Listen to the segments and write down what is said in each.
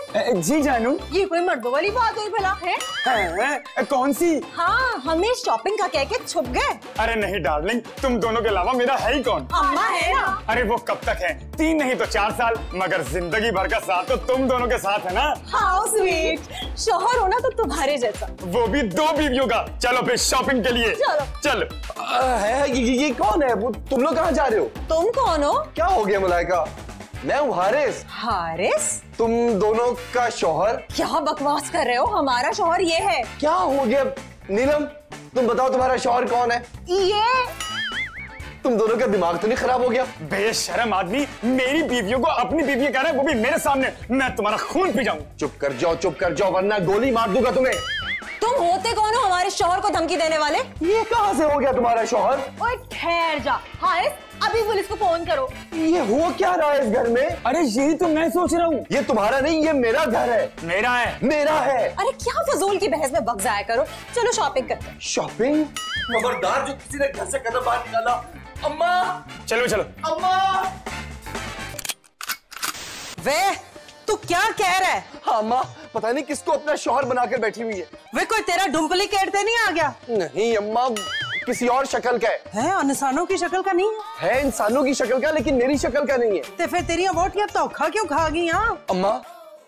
जी जानू। ये कोई मर्दों वाली बात हुई भला है? कौन सी? हाँ, हमें शॉपिंग का कह के छुप गए। अरे नहीं डार्लिंग, तुम दोनों के अलावा मेरा है ही कौन? अम्मा है ना। अरे वो कब तक है, 3 नहीं तो 4 साल, मगर जिंदगी भर का साथ तो तुम दोनों के साथ है ना। हाउ स्वीट, शौहर होना तो तुम्हारे जैसा, वो भी 2 बीवियों का। चलो फिर शॉपिंग के लिए चलो। ये कौन है? वो तुम लोग कहाँ जा रहे हो? तुम कौन हो? क्या हो गया मलाइका? मैं हूँ हारिस। हारिस? तुम दोनों का शौहर? क्या बकवास कर रहे हो, हमारा शौहर ये है। क्या हो गया नीलम, तुम बताओ तुम्हारा शौहर कौन है? ये। तुम दोनों का दिमाग तो नहीं खराब हो गया? बेशरम आदमी मेरी बीवियों को अपनी बीवी कह रहा है, वो भी मेरे सामने। मैं तुम्हारा खून पी जाऊं। चुप कर जाओ वरना गोली मार दूंगा तुम्हें। तुम होते कौन हो हमारे शौहर को धमकी देने वाले? ये कहाँ से हो गया तुम्हारा शौहर? ओए ठहर जा हारिस, अभी पुलिस को फोन करो। ये हो क्या रहा है इस घर में? अरे यही तो मैं सोच रहा हूँ। ये तुम्हारा नहीं, ये मेरा घर है। मेरा है। मेरा है। अरे क्या फजूल की बहस में वक्त जाया करो, चलो शॉपिंग करते हैं। शॉपिंग? खबरदार जो किसी ने घर से कदम बाहर निकाला। अम्मा चलो अम्मा। वे तू क्या कह रहा है? हाँ अम्मा, पता नहीं किसको अपना शौहर बनाकर बैठी हुई है। वे कोई तेरा डुप्लीकेट तो नहीं आ गया? नहीं अम्मा, किसी और शक्ल का है, इंसानों की शक्ल का नहीं है। इंसानों की शक्ल का, लेकिन मेरी शक्ल का नहीं है। तो फिर तेरी वोटियां धोखा क्यों खा गई? यहाँ अम्मा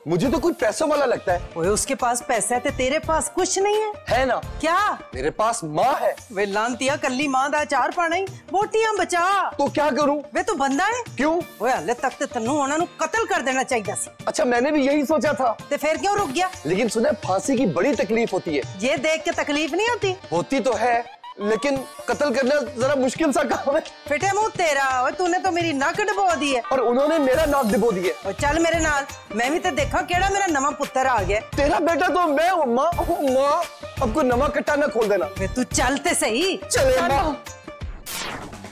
मुझे तो कुछ पैसों वाला लगता है। ओए उसके पास पैसा है तो तेरे पास कुछ नहीं है। है ना? क्या? मेरे पास माँ है। वे लांतिया कल्ली मां दा अचार पाना ही, वोटियां बचा। तो क्या करूं? वे तू बंदा है। क्यों? ओए हले तक ते तन्नू उन्हां नु कत्ल कर देना चाहिए सी। अच्छा मैंने भी यही सोचा था। ते फिर क्यों रुक गया? लेकिन सुना फांसी की बड़ी तकलीफ होती है। ये देख के तकलीफ नहीं होती? होती तो है, लेकिन कत्ल करना जरा मुश्किल सा काम है। फिटे मुंह तेरा, ओए तूने तो मेरी नाक डबो दी है। और उन्होंने मेरा नाक डबो दिया। और चल मेरे नाल, मैं भी तो देखा केड़ा मेरा नवा पुत्र आ गया। तेरा बेटा तो मैं हूँ माँ। माँ अब कोई नवा कट्टा ना खोल देना। वे तू चलते सही। चले माँ।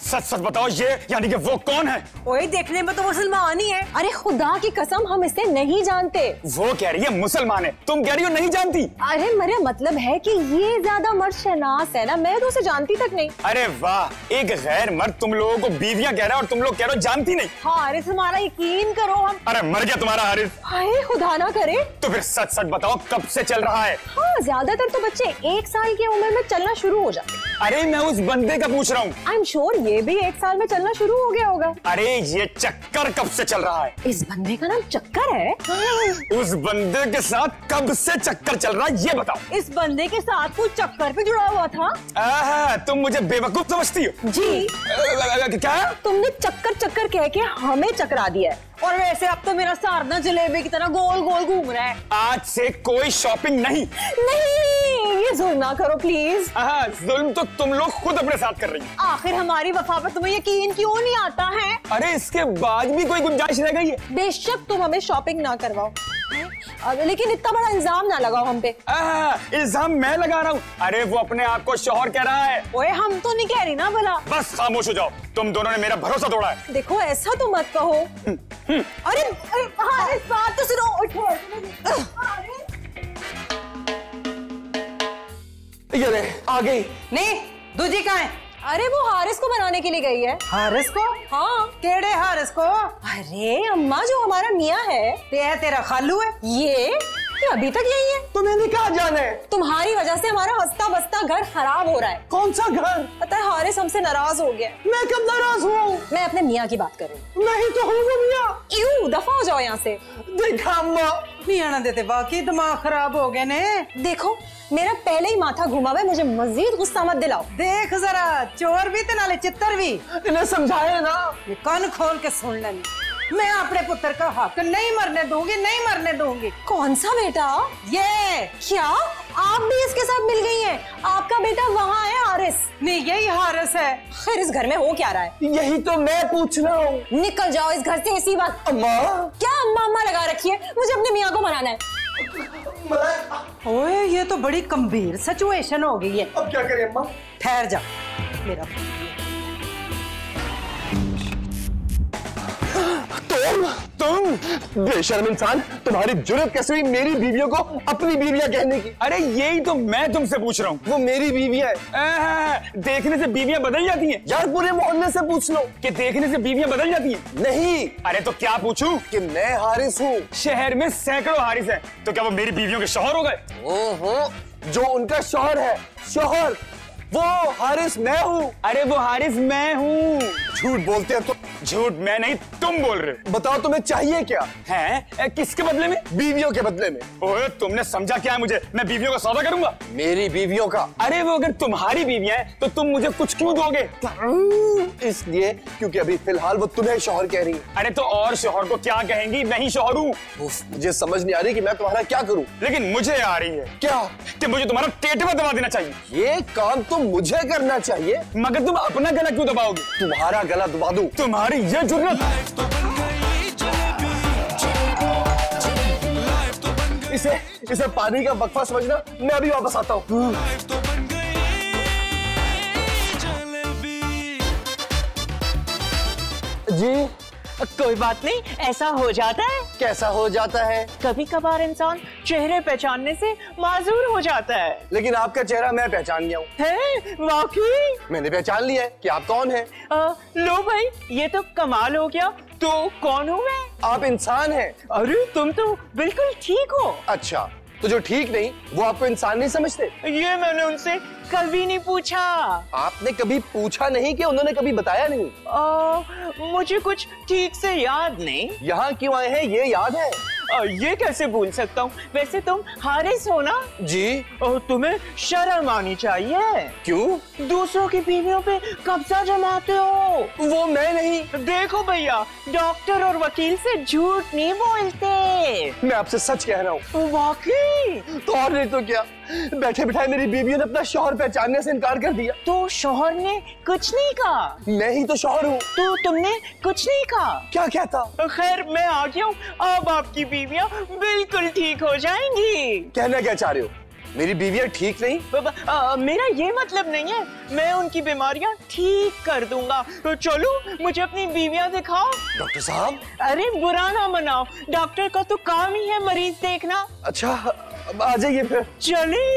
सच बताओ, ये यानी कि वो कौन है? ओए देखने में तो मुसलमान ही है। अरे खुदा की कसम हम इसे नहीं जानते। वो कह रही है मुसलमान है, तुम कह रही हो नहीं जानती। अरे मेरा मतलब है कि ये ज्यादा मर्द शनास है ना, मैं तो उसे जानती तक नहीं। अरे वाह, एक गैर मर्द तुम लोगों को बीवियां कह रहा है और तुम लोग कह रहे हो जानती नहीं। हारिस हमारा यकीन करो हम। अरे मर गया तुम्हारा हारिस। हाय खुदा ना करे। तो फिर सच बताओ कब से चल रहा है? हाँ ज्यादातर तो बच्चे 1 साल की उम्र में चलना शुरू हो जाते। अरे मैं उस बंदे का पूछ रहा हूँ। आई एम श्योर ये भी 1 साल में चलना शुरू हो गया होगा। अरे ये चक्कर कब से चल रहा है? इस बंदे का नाम चक्कर है? उस बंदे के साथ कब से चक्कर चल रहा है ये बताओ। इस बंदे के साथ कुछ चक्कर पे जुड़ा हुआ था। तुम मुझे बेवकूफ समझती हो? जी। क्या? तुमने चक्कर चक्कर कह के हमें चकरा दिया है। और वैसे अब तो मेरा सारना जलेबी की तरह गोल गोल घूम रहा है। आज से कोई शॉपिंग नहीं। नहीं, ये जुल्म ना करो प्लीज। जुल्म तो तुम लोग खुद अपने साथ कर रही हो। आखिर हमारी वफा पर तुम्हें यकीन क्यों नहीं आता है? अरे इसके बाद भी कोई गुंजाइश रह गई है? बेशक तुम हमें शॉपिंग ना करवाओ, लेकिन इतना बड़ा इल्जाम ना लगाओ हम पे। इल्जाम मैं लगा रहा हूँ? अरे वो अपने आप को शौहर कह रहा है। ओए हम तो नहीं कह रही ना भला। बस खामोश हो जाओ, तुम दोनों ने मेरा भरोसा तोड़ा है। देखो ऐसा तो मत कहो। अरे इस बात तो सुनो। ये आ गई। नहीं दूजी कहाँ है? अरे वो हारिस को बनाने के लिए गई है। हारिस को? हाँ। केड़े हारिस को? अरे अम्मा जो हमारा मियाँ है। तेरा खालू है ये अभी तक यही है। तुम्हें नहीं कहा जाना है? तुम्हारी वजह से हमारा हंसता बसता घर खराब हो रहा है। कौन सा घर? पता है हारिस हमसे नाराज हो गया। मैं कब नाराज हूँ? मैं अपने मियाँ की बात कर रही हूँ। नहीं तो हूँ मियाँ। क्यों? दफा हो जाओ यहाँ से। देखा अम्मा, नहीं आना देते, बाकी दिमाग खराब हो गए ने। देखो मेरा पहले ही माथा घुमा हुआ है, मुझे मजीद गुस्सा मत दिलाओ। देख जरा, चोर भी ते नाले चित्तर भी। इन्हें समझाए ना। ये कान खोल के सुन लेनी, मैं अपने पुत्र का हक नहीं मरने दूंगी, नहीं मरने दूंगी। कौन सा बेटा? ये क्या आप भी इसके साथ मिल गई हैं? आपका बेटा वहाँ है हारिस। नहीं यही हारिस है। खैर इस घर में हो क्या रहा है? यही तो मैं पूछ रहा हूँ। निकल जाओ इस घर से इसी वक्त। अम्मा। क्या अम्मा अम्मा लगा रखी है? मुझे अपने मियाँ को मनाना है। ओए ये तो बड़ी गंभीर सिचुएशन हो गई है। अब क्या करें अम्मा? ठहर जा मेरा। तोड़ तुम बेशर्म इंसान, तुम्हारी जुर्रत कैसे हुई मेरी बीवियों को अपनी बीवियां कहने की? अरे यही तो मैं तुमसे पूछ रहा हूँ। वो मेरी बीवियां है। देखने से बीवियां बदल जाती हैं? यार पूरे मोहल्ले से पूछ लो कि देखने से बीवियां बदल जाती हैं? नहीं। अरे तो क्या पूछूं? कि मैं हारिस हूँ। शहर में सैकड़ों हारिस हैं, तो क्या वो मेरी बीवियों के शौहर हो गए? ओहो, जो उनका शौहर है, शौहर वो हारिस मैं हूँ। अरे वो हारिस मैं हूँ। झूठ बोलते हैं तो। झूठ मैं नहीं, तुम बोल रहे हो। बताओ तुम्हें चाहिए क्या? हैं? किसके बदले में? बीवियों के बदले में। ओए तुमने समझा क्या है मुझे? मैं बीवियों का सौदा करूंगा? मेरी बीवियों का? अरे वो अगर तुम्हारी बीवियां हैं तो तुम मुझे कुछ क्यों दोगे? इसलिए क्योंकि अभी फिलहाल वो तुम्हें शौहर कह रही है। अरे तो और शौहर को क्या कहेंगी? मैं ही शौहर हूँ। मुझे समझ नहीं आ रही कि मैं तुम्हारा क्या करूँ। लेकिन मुझे आ रही है। क्या? कि मुझे तुम्हारा टेटवा दबा देना चाहिए। ये काम तो मुझे करना चाहिए। मगर तुम अपना गला क्यों दबाओगे? तुम्हारा गला दबा दूं? तुम्हारी ये जुर्रत। इसे पानी का वक्फा समझना, मैं अभी वापस आता हूँ। जी कोई बात नहीं, ऐसा हो जाता है। कैसा हो जाता है? कभी कभार इंसान चेहरे पहचानने से माजूर हो जाता है। लेकिन आपका चेहरा मैं पहचान गया हूँ। है? वाकई? मैंने पहचान लिया है कि आप कौन हैं। लो भाई, ये तो कमाल हो गया। तो कौन हूँ मैं? आप इंसान हैं। अरे तुम तो बिल्कुल ठीक हो। अच्छा, तो जो ठीक नहीं वो आपको इंसान नहीं समझते? ये मैंने उनसे कभी नहीं पूछा। आपने कभी पूछा नहीं कि उन्होंने कभी बताया नहीं? मुझे कुछ ठीक से याद नहीं। यहाँ क्यों आए हैं ये याद है? ये कैसे भूल सकता हूँ? वैसे तुम हारिस हो ना? जी। तुम्हें शर्म आनी चाहिए। क्यों? दूसरों की बीवियों पे कब्जा जमाते हो। वो मैं नहीं। देखो भैया, डॉक्टर और वकील से झूठ नहीं बोलते। मैं आपसे सच कह रहा हूँ। वाकई? तो और नहीं तो क्या, बैठे बिठाए मेरी बीवियों ने अपना शौहर पहचानने से इनकार कर दिया। तो शौहर ने कुछ नहीं कहा? मैं ही तो शौहर हूँ। तो तुमने कुछ नहीं कहा? क्या कहता? खैर मैं आ गया हूँ, अब आपकी बीवियाँ बिल्कुल ठीक हो जाएंगी। कहना क्या चाह रहे हो? मेरी बीवियाँ ठीक नहीं? मेरा ये मतलब नहीं है, मैं उनकी बीमारियाँ ठीक कर दूंगा। तो चलो मुझे अपनी बीवियाँ दिखाओ। डॉक्टर साहब। अरे बुरा ना मनाओ, डॉक्टर का तो काम ही है मरीज देखना। अच्छा, आ जाइए फिर। चले।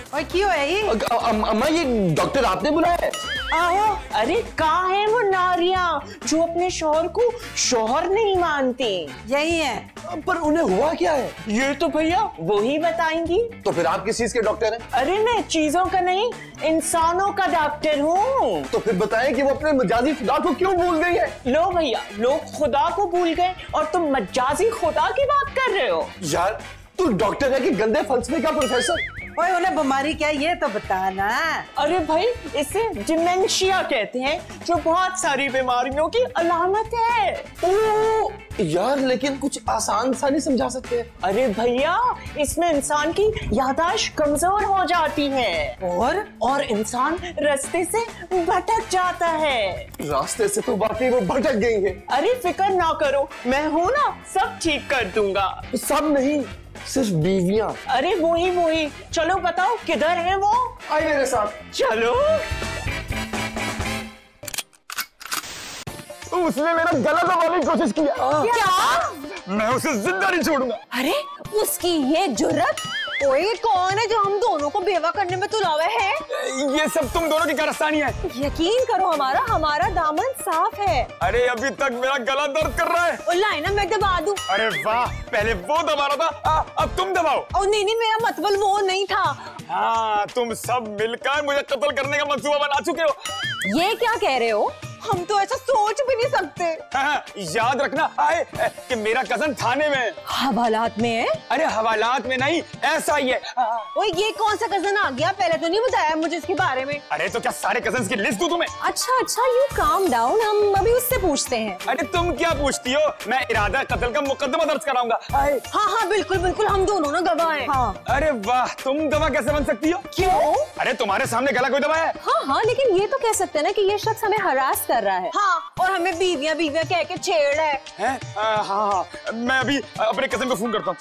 और क्यों है ये? अम्मा, ये डॉक्टर आपने बुलाया है? आओ। अरे कहाँ है वो नारियाँ जो अपने शौहर को शौहर नहीं मानती? यही है। पर उन्हें हुआ क्या है? ये तो भैया वो ही बताएंगी। तो फिर आप किस चीज के डॉक्टर हैं? अरे मैं चीजों का नहीं, इंसानों का डॉक्टर हूँ। तो फिर बताएं कि वो अपने मजाजी खुदा को क्यों भूल गई है? लो भैया, लोग खुदा को भूल गए और तुम मजाजी खुदा की बात कर रहे हो। यार तू डॉक्टर है कि गंदे फलसफे का प्रोफेसर? ओए उन्हें बीमारी क्या है ये तो बताना। अरे भाई, इसे डिमेंशिया कहते हैं, जो बहुत सारी बीमारियों की अलामत है। ओ, यार लेकिन कुछ आसान सा नहीं समझा सकते? अरे भैया, इसमें इंसान की याददाश्त कमजोर हो जाती है और इंसान रास्ते से भटक जाता है। रास्ते से तो वाकई वो भटक गई है। अरे फिक्र ना करो, मैं हूँ ना, सब ठीक कर दूंगा। सब नहीं, सिर्फ बीवियां। अरे वही, चलो बताओ किधर है वो? आइए मेरे साथ। चलो। उसने मेरा गला दबाने की कोशिश किया। क्या? मैं उसे जिंदा नहीं छोड़ूंगा। अरे उसकी ये जुर्रत! ओए ये कौन है जो हम दोनों को बेवा करने में तुलावा है? ये सब तुम दोनों की कारस्तानी है। यकीन करो, हमारा दामन साफ है। अरे अभी तक मेरा गला दर्द कर रहा है। लाइना मैं दबा दूं। अरे वाह, पहले वो दबा रहा था, अब तुम दबाओ। और नहीं, मेरा मतलब वो नहीं था। हाँ, तुम सब मिलकर मुझे कत्ल करने का मंसूबा बना चुके हो। ये क्या कह रहे हो? हम तो ऐसा सोच भी नहीं सकते। हाँ, याद रखना आए कि मेरा कजन थाने में। हवालात में है? अरे हवालात में नहीं, ऐसा ही है। ओए ये कौन सा कजन आ गया? पहले तो नहीं बताया मुझे इसके बारे में। अरे तो क्या सारे कजन्स की लिस्ट दूं तुम्हें? अच्छा, यू काम डाउन, हम अभी उससे पूछते हैं। अरे तुम क्या पूछती हो? मैं इरादा कत्ल का मुकदमा दर्ज कराऊंगा। हाँ, बिल्कुल, हम दोनों ना गवाह हैं। हाँ। अरे वाह, तुम गवाह कैसे बन सकती हो? क्यों? अरे तुम्हारे सामने गला कोई दबाया है? हाँ, लेकिन ये तो कह सकते हैं ना कि ये शख्स हमें हरास कर रहा है। हाँ, और हमें बीवियां कह के छेड़ रहा है। हाँ, मैं अभी अपने कजन को फोन करता हूँ।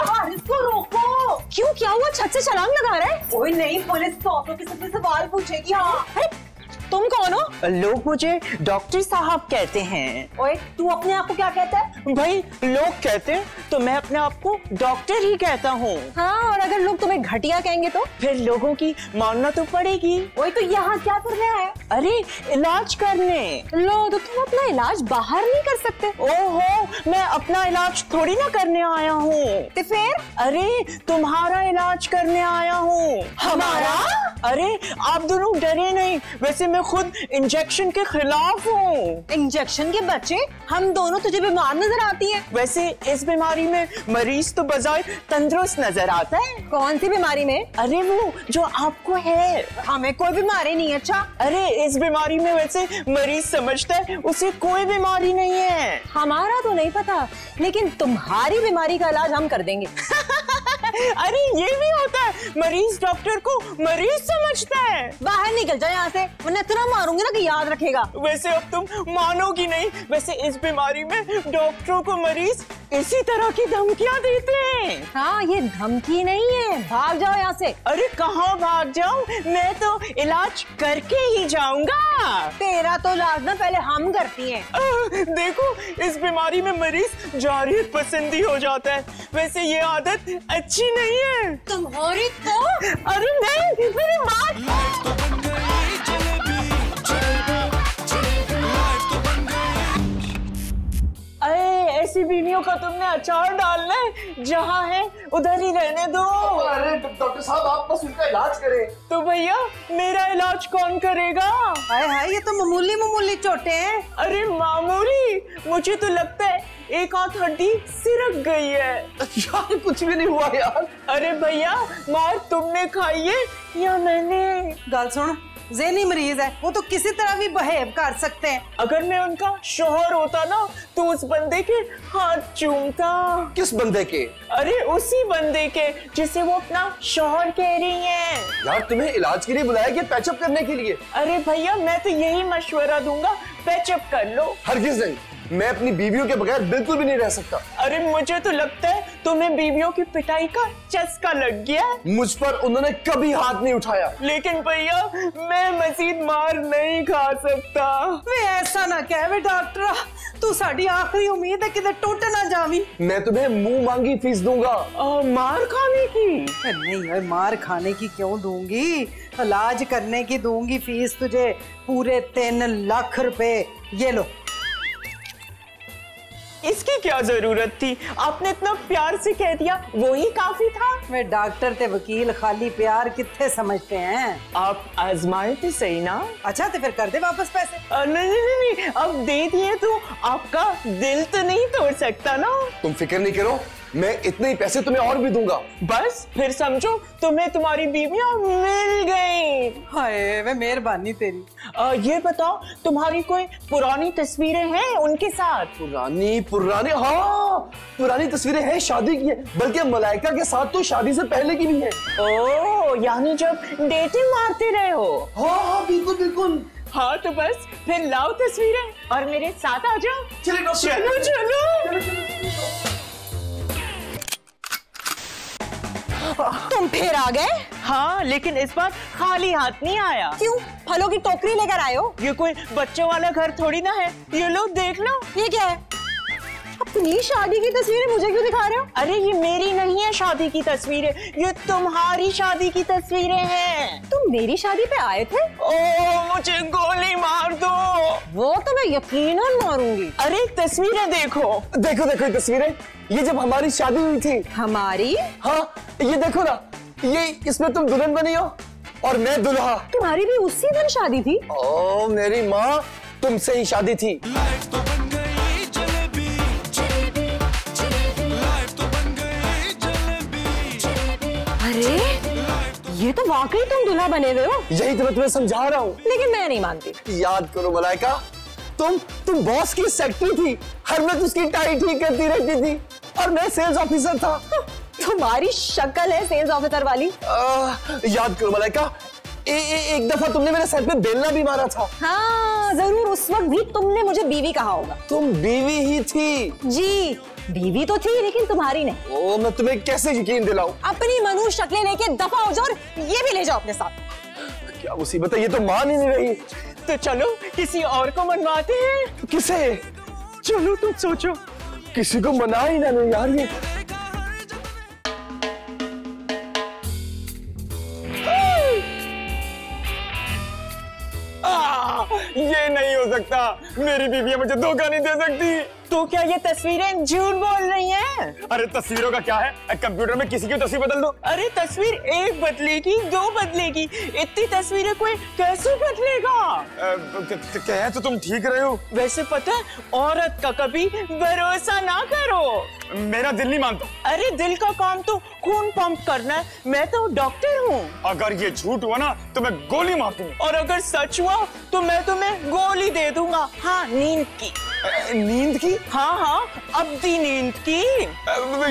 हारिस को रोको। क्यों, क्या हुआ? छत से छलांग लगा रहा है? कोई नहीं, पुलिस तो ऑफिसर से सवाल पूछेगी। हाँ। अरे तुम कौन हो? लोग मुझे डॉक्टर साहब कहते हैं। ओए, तू अपने आप को क्या कहता है? भाई लोग कहते हैं तो मैं अपने आप को डॉक्टर ही कहता हूँ। हाँ, और अगर लोग तुम्हें घटिया कहेंगे तो? फिर लोगों की मानना तो पड़ेगी। ओए, तो यहाँ क्या करने आया? अरे इलाज करने। लो, तो तुम अपना इलाज बाहर नहीं कर सकते? ओहो, मैं अपना इलाज थोड़ी ना करने आया हूँ। तो फिर? अरे तुम्हारा इलाज करने आया हूँ। हमारा? अरे आप दोनों डरे नहीं, वैसे मैं खुद इंजेक्शन के खिलाफ हूँ। इंजेक्शन के बच्चे, हम दोनों तुझे बीमार नजर आती है। वैसे इस बीमारी में मरीज तो बजाय तंदुरुस्त नजर आता है। कौन सी बीमारी में? अरे वो जो आपको है। हमें कोई बीमारी नहीं है। अच्छा, अरे इस बीमारी में वैसे मरीज समझता है उसे कोई बीमारी नहीं है। हमारा तो नहीं पता, लेकिन तुम्हारी बीमारी का इलाज हम कर देंगे। अरे ये भी होता है, मरीज डॉक्टर को मरीज समझता है। बाहर निकल जाओ यहाँ से, वरना इतना मारूंगी ना कि याद रखेगा। वैसे अब तुम मानोगी नहीं, वैसे इस बीमारी में डॉक्टरों को मरीज इसी तरह की धमकियां देते हैं। हाँ, ये धमकी नहीं है, भाग जाओ यहाँ से। अरे कहाँ भाग जाऊं, मैं तो इलाज करके ही जाऊंगा। तेरा तो इलाज ना पहले हम करती हैं। देखो इस बीमारी में मरीज जारियत पसंदी हो जाता है, वैसे ये आदत अच्छी नहीं है। तुम्हारी तो? अरे नहीं, मेरी बात। अरे ऐसी बीवियों का तुमने अचार डालना है, जहाँ है उधर ही रहने दो। अरे डॉक्टर साहब, आप बस उनका इलाज करें। तो भैया मेरा इलाज कौन करेगा? हाय हाय, ये तो मामूली मामूली चोटें हैं। अरे मामूली? मुझे तो लगता है एक आध हड्डी सिरक गई है। यार कुछ भी नहीं हुआ यार। अरे भैया मार तुमने खाई है या मैंने? गल सुन, ज़हनी मरीज है, वो तो किसी तरह भी बिहेव कर सकते हैं। अगर मैं उनका शोहर होता ना तो उस बंदे के हाथ चूमता। किस बंदे के? अरे उसी बंदे के जिसे वो अपना शोहर कह रही है। यार तुम्हें इलाज के लिए बुलाया कि पैचअप करने के लिए? अरे भैया मैं तो यही मशवरा दूंगा, पैचअप कर लो। हरगिज़ नहीं, मैं अपनी बीवियों के बगैर बिल्कुल भी नहीं रह सकता। अरे मुझे तो लगता है तुम्हें बीवियों की पिटाई का चस्का लग गया। मुझ पर उन्होंने कभी हाथ नहीं उठाया। लेकिन भैया मैं मजीद मार नहीं खा सकता। वे ऐसा ना कह वे डॉक्टर, तू साडी आखिरी उम्मीद है, किधर टूट ना जावी। मैं तुम्हें मुंह मांगी फीस दूंगा। मार खाने की? नहीं, मार खाने की क्यों दूंगी, इलाज करने की दूंगी फीस तुझे, पूरे 3 लाख रुपए। ये लो। इसकी क्या जरूरत थी, आपने इतना प्यार से कह दिया, वो ही काफी था। वे डॉक्टर ते वकील खाली प्यार कितने समझते हैं। आप आजमाए तो सही ना। अच्छा तो फिर कर दे वापस पैसे। नहीं, अब दे दिए तो आपका दिल तो नहीं तोड़ सकता ना। तुम फिक्र नहीं करो, मैं इतने ही पैसे तुम्हें और भी दूंगा। बस फिर समझो तुम्हें तुम्हारी बीवियां मिल गई। हाय वे मेहरबानी तेरी। ये बताओ तुम्हारी कोई पुरानी तस्वीरें हैं उनके साथ? पुरानी हाँ, पुरानी तस्वीरें हैं शादी की है, बल्कि मलाइका के साथ तो शादी से पहले की भी है। ओह, यानी जब डेटिंग मारते रहे हो। हाँ बिल्कुल बिल्कुल। हाँ तो बस फिर लाओ तस्वीरें और मेरे साथ आ जाओ। चलो तुम फिर आ गए? हाँ, लेकिन इस बार खाली हाथ नहीं आया। क्यों? फलों की टोकरी लेकर आए हो? ये कोई बच्चों वाला घर थोड़ी ना है। ये लो देख लो। ये क्या है? अपनी शादी की तस्वीरें मुझे क्यों दिखा रहे हो? अरे ये मेरी नहीं है शादी की तस्वीरें, ये तुम्हारी शादी की तस्वीरें हैं। तुम मेरी शादी पे आए थे? ओह मुझे गोली मार दो। वो तो मैं यकीनन मारूंगी। अरे तस्वीरें देखो। देखो देखो ये तस्वीरें, ये जब हमारी शादी हुई थी। हमारी? हाँ ये देखो ना, ये इसमें तुम दुल्हन बनी हो और मैं दुल्हा। तुम्हारी भी उसी दिन शादी थी? ओ मेरी माँ, तुमसे ही शादी थी। अरे ये तो वाकई तुम दूल्हा बने हुए हो। यही तो मैं तुम्हें समझा रहा हूँ। लेकिन मैं नहीं मानती। याद करो मलाइका, तुम बॉस की सेक्रेटरी थी, हर वक्त उसकी टाई ठीक करती रहती थी और मैं सेल्स ऑफिसर था। तुम्हारी शक्ल है सेल्स ऑफिसर वाली। याद करो मलाइका, एक दफा तुमने मेरे सर पे बेलना भी मारा था। हाँ जरूर, उस वक्त भी तुमने मुझे बीवी कहा होगा। तुम बीवी ही थी जी, बीवी तो थी लेकिन तुम्हारी नहीं। ओ मैं तुम्हें कैसे यकीन दिलाऊं? अपनी मनुष्य शक्लें लेके दफा हो जाओ और ये भी ले जाओ अपने साथ। क्या मुसीबत है, ये तो मान ही नहीं रही। तो चलो किसी और को मनवाते हैं। किसे? चलो तुम सोचो। किसी को मना ही ना नहीं यार। ये नहीं हो सकता, मेरी बीवी मुझे धोखा नहीं दे सकती। तो क्या ये तस्वीरें झूठ बोल रही हैं? अरे तस्वीरों का क्या है, कंप्यूटर में किसी की तस्वीर बदल दो। अरे तस्वीर एक बदलेगी, दो बदलेगी, इतनी तस्वीरें कोई कैसे बदलेगा? कह तो तुम ठीक रहे हो। वैसे पता है, औरत का कभी भरोसा ना करो। मेरा दिल नहीं मानता। अरे दिल का काम तो खून पंप करना है, मैं तो डॉक्टर हूँ। अगर ये झूठ हुआ ना तो मैं गोली मार दूंगा। और अगर सच हुआ तो मैं तुम्हें गोली दे दूंगा। हाँ, नींद की। नींद की? हाँ हाँ, अब्दी नींद की।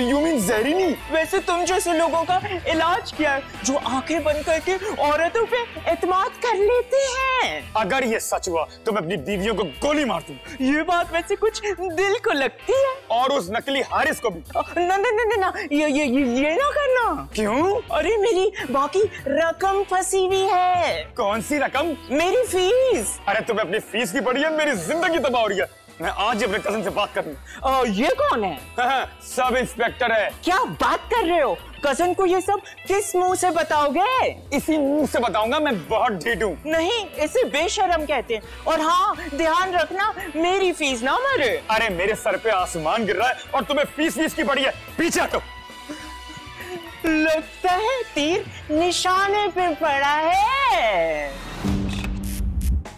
यू मीन जहरी नींद? वैसे तुम जैसे लोगों का इलाज किया है जो आंखें बंद करके औरतों पे एतमाद कर लेते हैं। अगर ये सच हुआ तो मैं अपनी बीवियों को गोली मार दूंगा। ये बात वैसे कुछ दिल को लगती है। और उस नकली हारिस को भी। ना ना ना ना, ये ना करना। क्यों? अरे मेरी बाकी रकम फंसी हुई है। कौन सी रकम? मेरी फीस। अरे तुम्हें अपनी फीस की पड़ी है, मेरी जिंदगी तबाह हो रही है। मैं आज ही अपने कजन से बात करूँ। ये कौन है? सब इंस्पेक्टर है। क्या बात कर रहे हो? कजन को ये सब किस मुंह से बताओगे? इसी मुंह से बताऊंगा, मैं बहुत ढीठ हूँ। नहीं, इसे बेशरम कहते हैं। और हाँ, ध्यान रखना मेरी फीस ना मरे। अरे मेरे सर पे आसमान गिर रहा है और तुम्हें फीस की पड़ी है। पीछे हटो। लगता है तीर निशाने पे पड़ा है।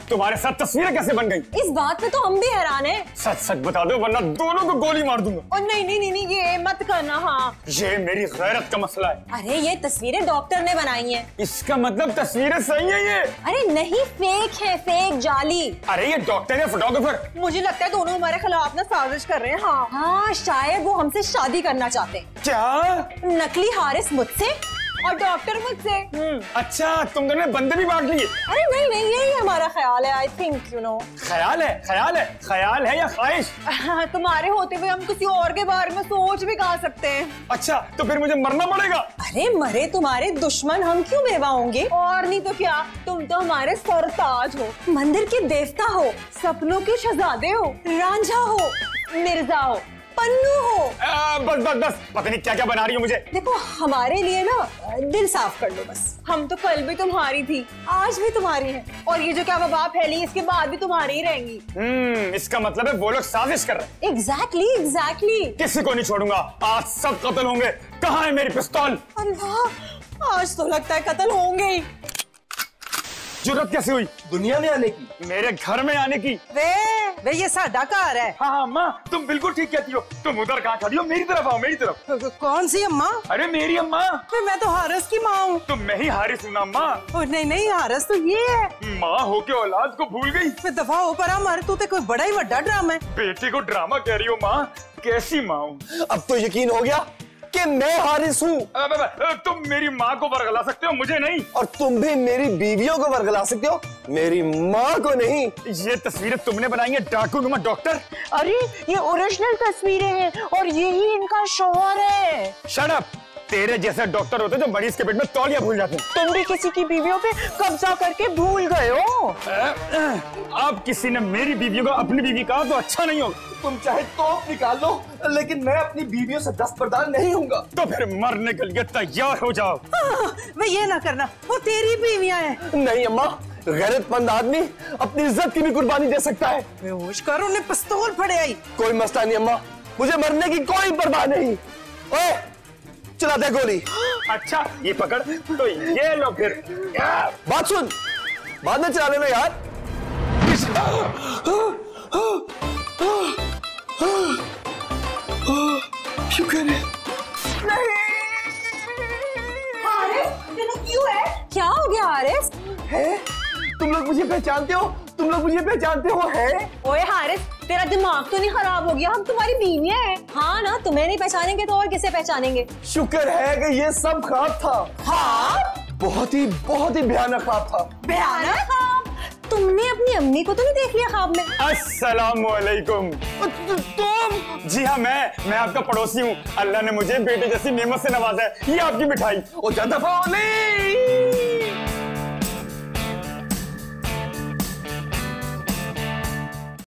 तुम्हारे साथ तस्वीरें कैसे बन गई? इस बात पे तो हम भी हैरान हैं। सच सच बता दो वरना दोनों को गोली मार दूंगा। और नहीं, ये मत करना। हाँ, ये मेरी गैरत का मसला है। अरे ये तस्वीरें डॉक्टर ने बनाई हैं। इसका मतलब तस्वीरें सही है ये? अरे नहीं, फेक है, फेक जाली। अरे ये डॉक्टर है फोटोग्राफर? मुझे लगता है दोनों हमारे खिलाफ ना साजिश कर रहे हैं। हाँ, शायद वो हमसे शादी करना चाहते हैं। क्या? नकली हारिस मुझसे और डॉक्टर मुझसे। अच्छा, तुम दोनों ने बंदे भी बांट लिए? अरे नहीं, यही हमारा ख्याल है। I think you know. ख्याल है या ख्वाहिश? तुम्हारे होते हुए हम किसी और के बारे में सोच भी कहा सकते हैं। अच्छा, तो फिर मुझे मरना पड़ेगा? अरे मरे तुम्हारे दुश्मन, हम क्यों बेवा होंगे? और नहीं तो क्या, तुम तो हमारे सरताज हो, मंदिर के देवता हो, सपनों के शहजादे हो, रांझा हो, मिर्जा हो, पन्नू हो। बस पता नहीं क्या क्या बना रही हो मुझे। देखो, हमारे लिए ना दिल साफ कर लो बस। हम तो कल भी तुम्हारी थी, आज भी तुम्हारी है, और ये जो क्या वबा फैली इसके बाद भी तुम्हारी ही रहेंगी। इसका मतलब है वो लोग साजिश कर रहे हैं। एग्जैक्टली। किसी को नहीं छोड़ूंगा, आज सब कत्ल होंगे। कहाँ है मेरी पिस्तौल? अल्लाह, आज तो लगता है कत्ल होंगे ही। जुर्रत कैसे हुई दुनिया में आने की, मेरे घर में आने की? वे ये साडा घर है। हाँ माँ, तुम बिल्कुल ठीक कहती हो। तुम उधर कहाँ खड़ी हो? मेरी तरफ आओ, मेरी तरफ। कौन सी अम्मा? अरे मेरी अम्मा। मैं तो हारिस की माँ हूँ। तो मैं ही हारिस हूँ ना अम्मा। नहीं, हारिस तो ये है। माँ होके औलाद को भूल गई। मैं दफा हो पर हमारे तू तो कोई बड़ा ही बड़ा ड्रामा है। बेटे को ड्रामा कह रही हो माँ? कैसी माँ हूँ? अब तो यकीन हो गया कि मैं हारिस हूँ। तुम मेरी माँ को बरगला सकते हो, मुझे नहीं। और तुम भी मेरी बीवियों को बरगला सकते हो, मेरी माँ को नहीं। ये तस्वीरें तुमने बनाई है डाकू नुमा डॉक्टर? अरे ये ओरिजिनल तस्वीरें हैं और यही इनका शौहर है। Shut up. तेरे जैसे डॉक्टर होते जो मरीज के पेट में तौलिया भूल जाते हैं। तुम भी किसी की बीवियों पे कब्जा करके भूल गए हो। अब किसी ने मेरी बीवियों को अपनी बीवी कहा तो अच्छा नहीं होगा। तुम चाहे तोप निकाल लो, लेकिन मैं अपनी बीवियों से दस्तबरदार नहीं हूँगा। तो फिर मरने के लिए तैयार हो जाओ। वे ये ना करना, वो तेरी बीवियां हैं। नहीं अम्मा, गैरतमंद आदमी अपनी इज्जत की भी कुर्बानी दे सकता है। बेहोश कर, उन्हें पिस्तौल फड़े आई। कोई मसला नहीं अम्मा, मुझे मरने की कोई परवाह नहीं। ओए, चला दे गोली। अच्छा, ये पकड़ तो ये लो फिर। बात सुन, बाद में चला लेना यार। शुक्र है। क्यों है? क्या हो गया हारिस? है? तुम लोग मुझे पहचानते हो? तुम लोग मुझे पहचानते हो? है? ओए हारिस, तेरा दिमाग तो नहीं खराब हो गया? हम तुम्हारी बीवियां हैं। हाँ ना, तुम्हें नहीं पहचानेंगे तो और किसे पहचानेंगे? शुक्र है कि ये सब ख्वाब था। हाँ, बहुत ही भयानक ख्वाब था। भयानक ख्वाब? तुमने अपनी अम्मी को तो नहीं देख लिया ख्वाब में? अस्सलामुअलैकुम। तुम? जी हाँ, मैं आपका पड़ोसी हूँ। अल्लाह ने मुझे बेटे जैसी नेमत से नवाजा है। ये आपकी मिठाई। ओ ज्यादा नहीं।